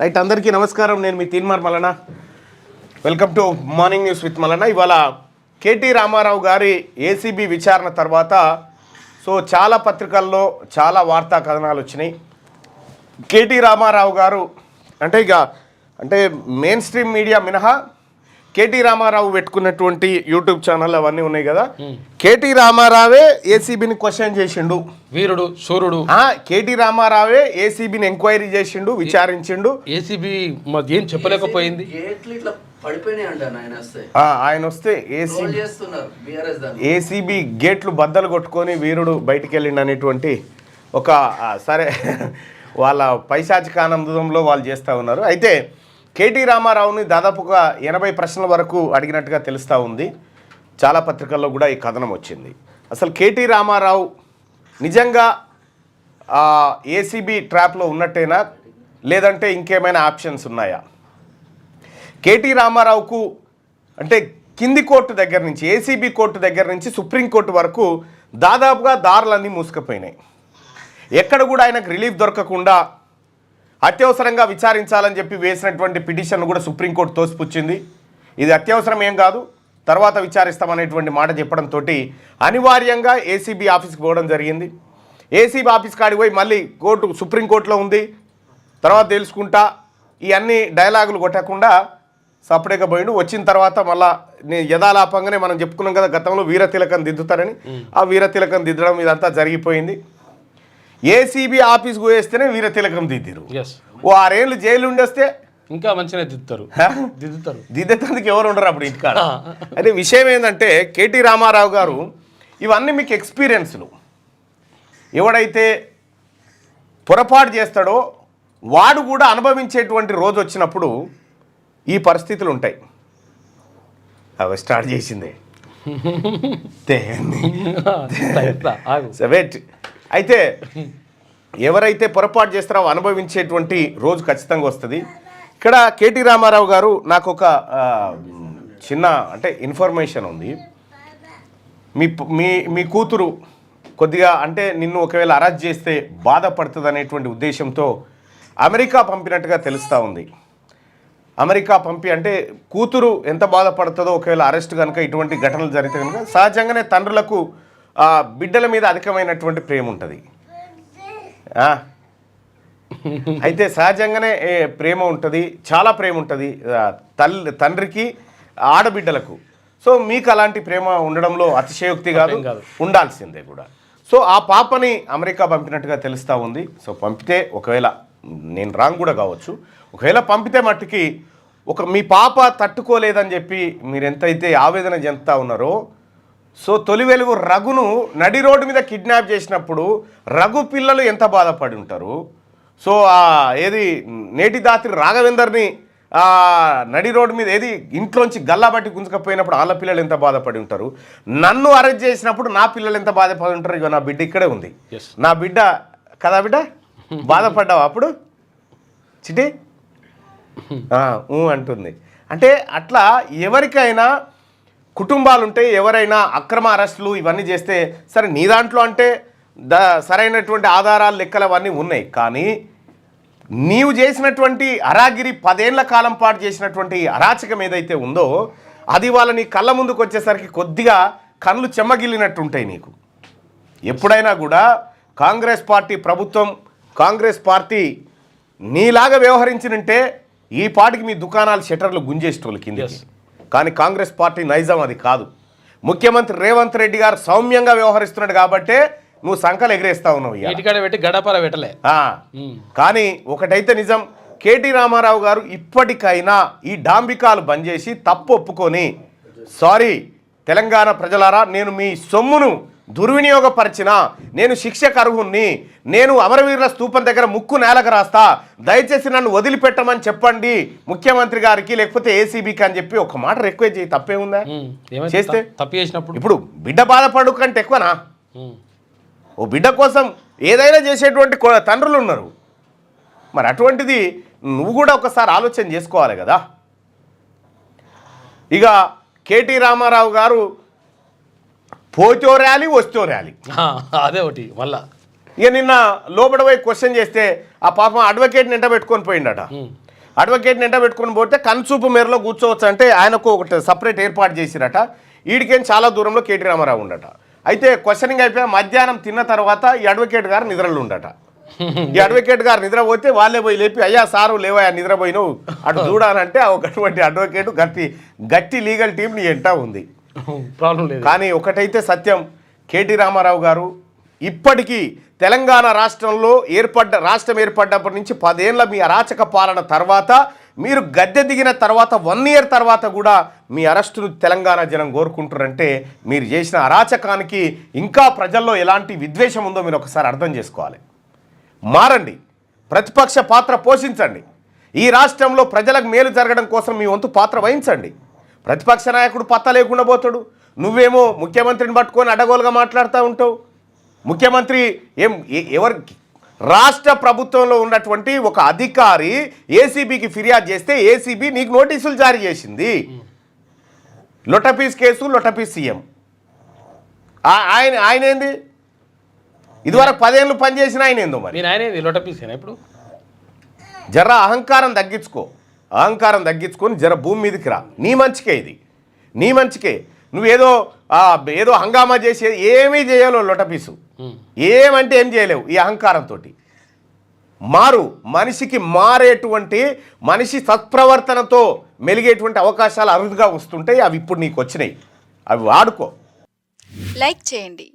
Right, అందరికీ నమస్కారం. నేను మీ Teenmaar Mallanna. Welcome to morning news with Mallanna. ఇవాళ కేటీ రామారావు గారి ఏసీబీ విచారణ తర్వాత చాలా పత్రికల్లో చాలా వార్తా కథనాలు వచ్చినాయి. కేటీ రామారావు గారు అంటే మెయిన్ స్ట్రీమ్ మీడియా మినహా కేటీ రామారావు పెట్టుకున్నటువంటి యూట్యూబ్ ఛానల్ అవన్నీ ఉన్నాయి కదా. కేటీ రామారావే ఏసీబీని క్వశ్చన్ చేసిండు. వీరుడు శూరుడు కేటీ రామారావే ఏసీబీని ఎంక్వైరీ చేసిండు, విచారించిండు. ఏసీబీ ఏం చెప్పలేకపోయింది. ఆయన వస్తే ఏసీబీ గేట్లు బద్దలు కొట్టుకొని వీరుడు బయటికి వెళ్ళిండు అనేటువంటి ఒక సరే వాళ్ళ పైశాచిక ఆనందంలో వాళ్ళు చేస్తూ ఉన్నారు. అయితే కేటీ రామారావుని దాదాపుగా 80 ప్రశ్నల వరకు అడిగినట్టుగా తెలుస్తూ ఉంది. చాలా పత్రికల్లో కూడా ఈ కథనం వచ్చింది. అసలు కేటీ రామారావు నిజంగా ఏసీబీ ట్రాప్లో ఉన్నట్టేనా, లేదంటే ఇంకేమైనా ఆప్షన్స్ ఉన్నాయా? కేటీ రామారావుకు అంటే కింది కోర్టు దగ్గర నుంచి, ఏసీబీ కోర్టు దగ్గర నుంచి సుప్రీంకోర్టు వరకు దాదాపుగా దారులన్నీ మూసుకుపోయినాయి. ఎక్కడ కూడా ఆయనకు రిలీఫ్ దొరకకుండా అత్యవసరంగా విచారించాలని చెప్పి వేసినటువంటి పిటిషన్ కూడా సుప్రీంకోర్టు తోసిపుచ్చింది. ఇది అత్యవసరం ఏం కాదు, తర్వాత విచారిస్తామనేటువంటి మాట చెప్పడంతో అనివార్యంగా ఏసీబీ ఆఫీస్కి పోవడం జరిగింది. ఏసీబీ ఆఫీస్ కాడికి పోయి మళ్ళీ సుప్రీంకోర్టులో ఉంది, తర్వాత తెలుసుకుంటా ఈ అన్ని డైలాగులు కొట్టకుండా సపరేట్గా పోయిండు. వచ్చిన తర్వాత మళ్ళీ యథాలాపంగానే మనం చెప్పుకున్నాం కదా గతంలో వీరతిలకం దిద్దుతారని, ఆ వీరతిలకం దిద్దడం ఇదంతా జరిగిపోయింది. ఏసీబీ ఆఫీస్కి పోయేస్తేనే వీరతిలకం దిద్దిరు. 6 ఏళ్ళు జైలు ఉండేస్తే ఇంకా మంచిగా దిద్దేందుకు ఎవరు ఉండరు అప్పుడు ఇంటికాడ. అయితే విషయం ఏంటంటే కేటీ రామారావు గారు ఇవన్నీ మీకు ఎక్స్పీరియన్స్లు. ఎవడైతే పొరపాటు చేస్తాడో వాడు కూడా అనుభవించేటువంటి రోజు వచ్చినప్పుడు ఈ పరిస్థితులు ఉంటాయి. అవి స్టార్ట్ చేసిందే అయితే ఎవరైతే పొరపాటు చేస్తారో అనుభవించేటువంటి రోజు ఖచ్చితంగా వస్తుంది. ఇక్కడ కేటీ రామారావు గారు నాకు ఒక చిన్న ఇన్ఫర్మేషన్ ఉంది. మీ కూతురు కొద్దిగా నిన్ను ఒకవేళ అరెస్ట్ చేస్తే బాధపడుతుంది అనేటువంటి ఉద్దేశంతో అమెరికా పంపినట్టుగా తెలుస్తూ ఉంది. అమెరికా పంపి కూతురు ఎంత బాధపడుతుందో ఒకవేళ అరెస్ట్ కనుక ఇటువంటి ఘటనలు జరిగితే కనుక సహజంగానే తండ్రులకు బిడ్డల మీద అధికమైనటువంటి ప్రేమ ఉంటుంది. అయితే సహజంగానే ప్రేమ ఉంటుంది, చాలా ప్రేమ ఉంటుంది తండ్రికి ఆడబిడ్డలకు. సో మీకు అలాంటి ప్రేమ ఉండడంలో అతిశయోక్తి కాదు, ఉండాల్సిందే కూడా. సో ఆ పాపని అమెరికా పంపినట్టుగా తెలుస్తూ ఉంది. సో పంపితే ఒకవేళ నేను రాంగ్ కూడా కావచ్చు, ఒకవేళ పంపితే మట్టుకి మీ పాప తట్టుకోలేదని చెప్పి మీరు ఎంతైతే ఆవేదన చెందుతూ ఉన్నారో, సో తొలి వెలుగు రఘును నడి రోడ్డు మీద కిడ్నాప్ చేసినప్పుడు రఘు పిల్లలు ఎంత బాధపడి ఉంటారు. సో నేటి దాత్రి రాఘవేందర్ని నడి రోడ్డు మీద ఇంట్లోంచి గల్లాబట్టి గుంజుకపోయినప్పుడు వాళ్ళ పిల్లలు ఎంత బాధపడి ఉంటారు. నన్ను అరెస్ట్ చేసినప్పుడు నా పిల్లలు ఎంత బాధపడి ఉంటారు. ఇక నా బిడ్డ ఇక్కడే ఉంది, నా బిడ్డ కదా బిడ్డ, బాధపడ్డావు అప్పుడు చిటి అంటుంది. అట్లా ఎవరికైనా కుటుంబాలు ఉంటాయి. ఎవరైనా అక్రమ అరెస్టులు ఇవన్నీ చేస్తే సరే నీ దాంట్లో సరైనటువంటి ఆధారాలు లెక్కలు అవన్నీ ఉన్నాయి. కానీ నీవు చేసినటువంటి అరాగిరి 10 ఏళ్ల కాలం పాటు చేసినటువంటి అరాచకం ఏదైతే ఉందో అది వాళ్ళని కళ్ళ ముందుకు వచ్చేసరికి కొద్దిగా కళ్ళు చెమ్మగిల్లినట్టుంటాయి నీకు. ఎప్పుడైనా కూడా కాంగ్రెస్ పార్టీ ప్రభుత్వం, కాంగ్రెస్ పార్టీ నీలాగా వ్యవహరించినంటే ఈ పాటికి మీ దుకాణాలు షట్టర్లు గుంజేసేటోళ్ళు కిందకి. కానీ కాంగ్రెస్ పార్టీ నైజం అది కాదు. ముఖ్యమంత్రి రేవంత్ రెడ్డి గారు సౌమ్యంగా వ్యవహరిస్తున్నాడు కాబట్టే నువ్వు సంకలు ఎగిరేస్తా ఉన్నావు. గడపర పెట్టలే. కానీ ఒకటైతే నిజం, కేటీ రామారావు గారు ఇప్పటికైనా ఈ డాంబికాలు బంద్ చేసి తప్పు ఒప్పుకొని, సారీ తెలంగాణ ప్రజలారా, నేను మీ సొమ్మును దుర్వినియోగపరిచిన, నేను శిక్షకు అర్హుణ్ణి, నేను అమరవీరుల స్తూపం దగ్గర ముక్కు నేలకు రాస్తా, దయచేసి నన్ను వదిలిపెట్టమని చెప్పండి ముఖ్యమంత్రి గారికి, లేకపోతే ఏసీబీకి అని చెప్పి ఒక మాట రిక్వెస్ట్ చేయి. తప్పే ఉందా చేస్తే? తప్పు చేసినప్పుడు ఇప్పుడు బిడ్డ బాధపడు కంటే ఎక్కువనా? ఓ బిడ్డ కోసం ఏదైనా చేసేటువంటి తండ్రులు ఉన్నారు. మరి అటువంటిది నువ్వు కూడా ఒకసారి ఆలోచన చేసుకోవాలి కదా. ఇక కేటీ రామారావు గారు పోతో ర్యాలీ వస్తో ర్యాలీ, అదే ఒకటి మళ్ళా. ఇక నిన్న లోపల పోయి క్వశ్చన్ చేస్తే ఆ పాపం అడ్వకేట్ని ఎంట పెట్టుకొని పోయిండట. అడ్వకేట్ని ఎంట పెట్టుకుని పోతే కన్సూపు మేరలో కూర్చోవచ్చు అంటే ఆయనకు ఒకటి సపరేట్ ఏర్పాటు చేసిరట. వీడికేం చాలా దూరంలో కేటీ రామారావు ఉండట. అయితే క్వశ్చనింగ్ అయిపోయి మధ్యాహ్నం తిన్న తర్వాత ఈ అడ్వకేట్ గారు నిద్రలు ఉండట. ఈ అడ్వకేట్ గారు నిద్రపోతే వాళ్ళే పోయి లేపి అయ్యా సారు లేవయ్యా నిద్రపోయినావు అటు చూడాలంటే ఒకటువంటి అడ్వకేట్ గట్టి లీగల్ టీం నీ ఎంటా ఉంది. ప్రాబ్లం లేదు. కానీ ఒకటైతే సత్యం, కేటీ రామారావు గారు ఇప్పటికీ తెలంగాణ రాష్ట్రంలో రాష్ట్రం ఏర్పడ్డప్పటి నుంచి 10 ఏళ్ల మీ అరాచక పాలన తర్వాత మీరు గద్దె దిగిన తర్వాత 1 ఇయర్ తర్వాత కూడా మీ అరెస్టును తెలంగాణ జనం కోరుకుంటారంటే మీరు చేసిన అరాచకానికి ఇంకా ప్రజల్లో ఎలాంటి విద్వేషం ఉందో మీరు ఒకసారి అర్థం చేసుకోవాలి. మారండి, ప్రతిపక్ష పాత్ర పోషించండి, ఈ రాష్ట్రంలో ప్రజలకు మేలు జరగడం కోసం మీ వంతు పాత్ర వహించండి. ప్రతిపక్ష నాయకుడు పత్త లేకుండా పోతాడు, నువ్వేమో ముఖ్యమంత్రిని పట్టుకొని అడ్డగోలుగా మాట్లాడుతూ ఉంటావు. ముఖ్యమంత్రి ఎవరికి రాష్ట్ర ప్రభుత్వంలో ఉన్నటువంటి ఒక అధికారి ఏసీబీకి ఫిర్యాదు చేస్తే ఏసీబీ నీకు నోటీసులు జారీ చేసింది. లొటపీస్ కేసు, లొటపీస్ సీఎం. ఆయన ఏంది ఇదివరకు 10 ఏళ్ళు పనిచేసిన ఆయన ఏందో మరి ఆయన ఏంది లొటపీసేనా ఇప్పుడు? జర అహంకారం తగ్గించుకొని జర భూమి మీదకి రా. నీ మంచికే ఇది, నీ మంచికే. నువ్వేదో ఏదో హంగామా చేసే ఏమీ చేయలేవు, లొటపీసు ఏమంటే ఏం చేయలేవు. ఈ అహంకారంతో మనిషికి మారేటువంటి మనిషి సత్ప్రవర్తనతో మెలిగేటువంటి అవకాశాలు అరుదుగా వస్తుంటాయి. అవి ఇప్పుడు నీకు వచ్చినాయి, అవి వాడుకో. లైక్ చేయండి,